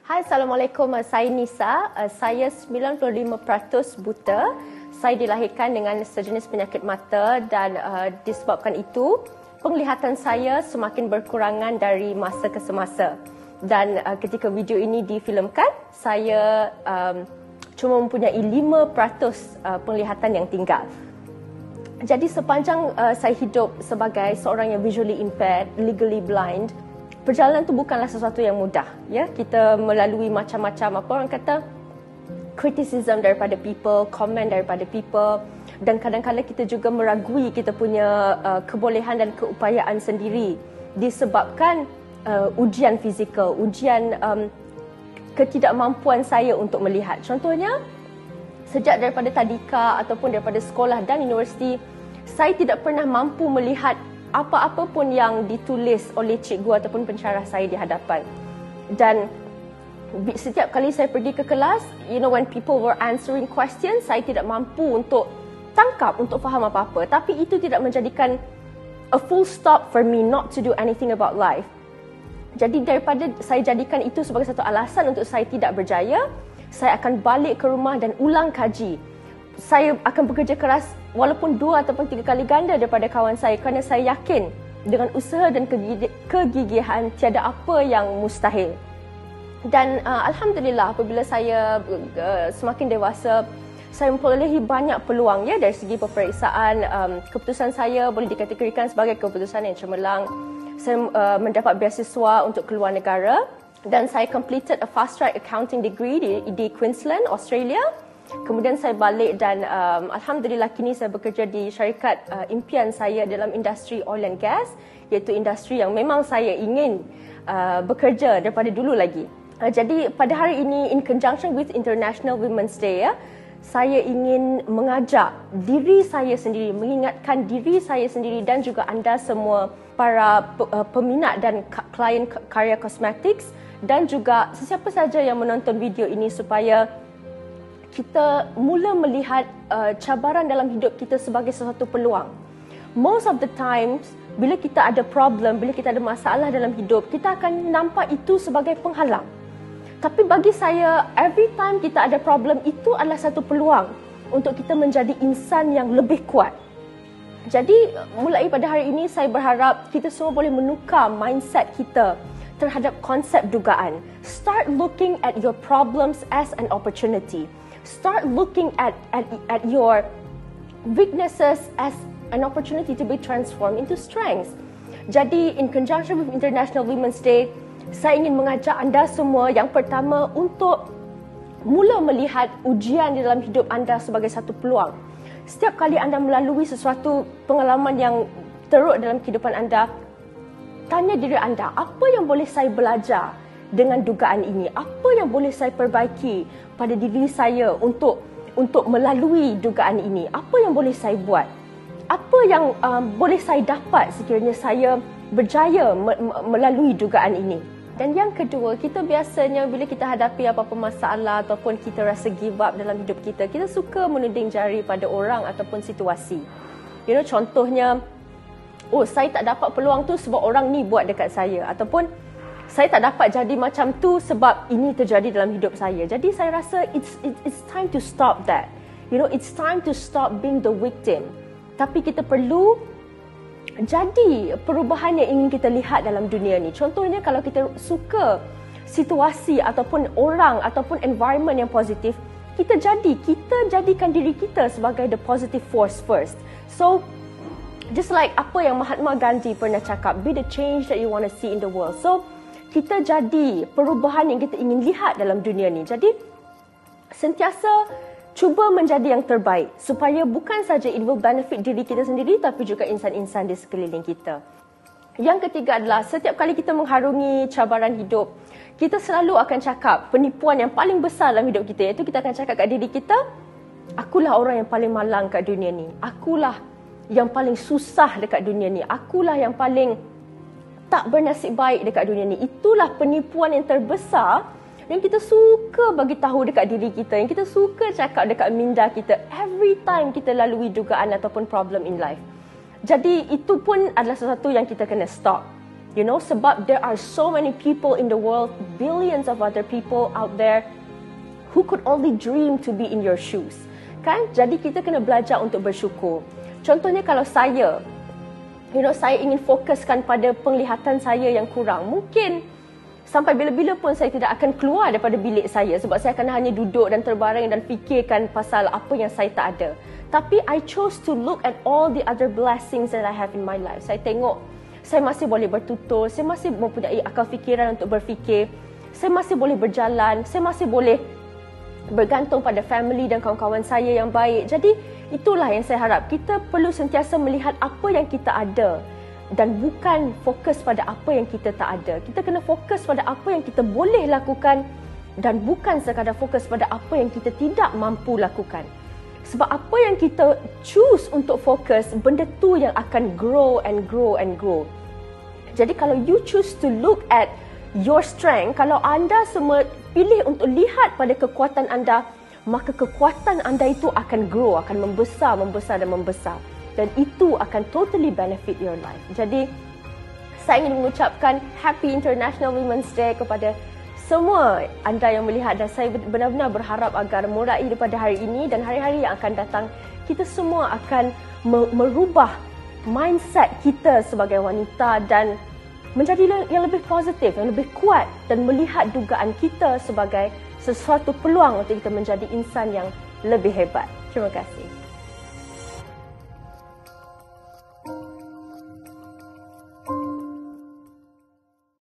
Hai, Assalamualaikum. Saya Nisa. Saya 95% buta. Saya dilahirkan dengan sejenis penyakit mata dan disebabkan itu, penglihatan saya semakin berkurangan dari masa ke semasa. Dan ketika video ini difilmkan, saya cuma mempunyai 5% penglihatan yang tinggal. Jadi sepanjang saya hidup sebagai seorang yang visually impaired, legally blind, perjalanan itu bukanlah sesuatu yang mudah. Ya, kita melalui macam-macam, apa orang kata, criticism daripada people, komen daripada people, dan kadang-kadang kita juga meragui kita punya kebolehan dan keupayaan sendiri disebabkan ujian fizikal, ujian ketidakmampuan saya untuk melihat. Contohnya, sejak daripada tadika ataupun daripada sekolah dan universiti, saya tidak pernah mampu melihat apa-apa pun yang ditulis oleh cikgu ataupun pensyarah saya di hadapan. Dan setiap kali saya pergi ke kelas, when people were answering questions, saya tidak mampu untuk tangkap, untuk faham apa-apa. Tapi itu tidak menjadikan a full stop for me not to do anything about life. Jadi daripada saya jadikan itu sebagai satu alasan untuk saya tidak berjaya, saya akan balik ke rumah dan ulang kaji. Saya akan bekerja keras walaupun 2 ataupun 3 kali ganda daripada kawan saya kerana saya yakin dengan usaha dan kegigihan tiada apa yang mustahil. Dan Alhamdulillah, apabila saya semakin dewasa, saya memperolehi banyak peluang ya dari segi peperiksaan. Keputusan saya boleh dikategorikan sebagai keputusan yang cemerlang. Saya mendapat beasiswa untuk keluar negara dan saya completed a fast track accounting degree di Queensland, Australia. Kemudian saya balik dan Alhamdulillah kini saya bekerja di syarikat impian saya dalam industri oil and gas, iaitu industri yang memang saya ingin bekerja daripada dulu lagi. Jadi pada hari ini, in conjunction with International Women's Day, saya ingin mengajak diri saya sendiri, mengingatkan diri saya sendiri dan juga anda semua para peminat dan klien karya kosmetik dan juga sesiapa saja yang menonton video ini supaya kita mula melihat cabaran dalam hidup kita sebagai sesuatu peluang. Most of the times, bila kita ada problem, bila kita ada masalah dalam hidup, kita akan nampak itu sebagai penghalang. Tapi bagi saya, every time kita ada problem, itu adalah satu peluang untuk kita menjadi insan yang lebih kuat. Jadi, mulai pada hari ini, saya berharap kita semua boleh menukar mindset kita terhadap konsep dugaan. Start looking at your problems as an opportunity. Start looking at your weaknesses as an opportunity to be transformed into strengths. Jadi, in conjunction with International Women's Day, saya ingin mengajak anda semua yang pertama untuk mula melihat ujian di dalam hidup anda sebagai satu peluang. Setiap kali anda melalui sesuatu pengalaman yang teruk dalam kehidupan anda, tanya diri anda, apa yang boleh saya belajar dengan dugaan ini? Apa yang boleh saya perbaiki pada diri saya untuk melalui dugaan ini? Apa yang boleh saya buat? Apa yang boleh saya dapat sekiranya saya berjaya melalui dugaan ini? Dan yang kedua, kita biasanya bila kita hadapi apa-apa masalah ataupun kita rasa give up dalam hidup kita, kita suka menuding jari pada orang ataupun situasi. Contohnya, saya tak dapat peluang tu sebab orang ni buat dekat saya, ataupun saya tak dapat jadi macam tu sebab ini terjadi dalam hidup saya. Jadi saya rasa it's time to stop that. It's time to stop being the victim. Tapi kita perlu jadi perubahan yang ingin kita lihat dalam dunia ni. Contohnya kalau kita suka situasi ataupun orang ataupun environment yang positif, kita jadikan diri kita sebagai the positive force first. So just like apa yang Mahatma Gandhi pernah cakap, be the change that you want to see in the world. So kita jadi perubahan yang kita ingin lihat dalam dunia ni. Jadi sentiasa cuba menjadi yang terbaik supaya bukan saja it will benefit diri kita sendiri tapi juga insan-insan di sekeliling kita. Yang ketiga adalah setiap kali kita mengharungi cabaran hidup, kita selalu akan cakap penipuan yang paling besar dalam hidup kita, iaitu kita akan cakap kat diri kita, akulah orang yang paling malang kat dunia ni. Akulah yang paling susah dekat dunia ni. Akulah yang paling tak bernasib baik dekat dunia ni. Itulah penipuan yang terbesar yang kita suka bagi tahu dekat diri kita, yang kita suka cakap dekat minda kita every time kita lalui dugaan ataupun problem in life. Jadi itu pun adalah sesuatu yang kita kena stop. sebab there are so many people in the world, billions of other people out there who could only dream to be in your shoes. Kan? Jadi kita kena belajar untuk bersyukur. Contohnya kalau saya ingin fokuskan pada penglihatan saya yang kurang. Mungkin sampai bila-bila pun saya tidak akan keluar daripada bilik saya sebab saya akan hanya duduk dan terbaring dan fikirkan pasal apa yang saya tak ada. Tapi I chose to look at all the other blessings that I have in my life. Saya tengok, saya masih boleh bertutur, saya masih mempunyai akal fikiran untuk berfikir, saya masih boleh berjalan, saya masih boleh bergantung pada family dan kawan-kawan saya yang baik. Jadi itulah yang saya harap. Kita perlu sentiasa melihat apa yang kita ada dan bukan fokus pada apa yang kita tak ada. Kita kena fokus pada apa yang kita boleh lakukan dan bukan sekadar fokus pada apa yang kita tidak mampu lakukan. Sebab apa yang kita choose untuk fokus, benda tu yang akan grow and grow and grow. Jadi kalau you choose to look at your strength, kalau anda semua pilih untuk lihat pada kekuatan anda, maka kekuatan anda itu akan grow, akan membesar, membesar dan membesar. Dan itu akan totally benefit your life. Jadi, saya ingin mengucapkan Happy International Women's Day kepada semua anda yang melihat dan saya benar-benar berharap agar mulai daripada hari ini dan hari-hari yang akan datang, kita semua akan merubah mindset kita sebagai wanita dan menjadi yang lebih positif, yang lebih kuat dan melihat dugaan kita sebagai sesuatu peluang untuk kita menjadi insan yang lebih hebat. Terima kasih.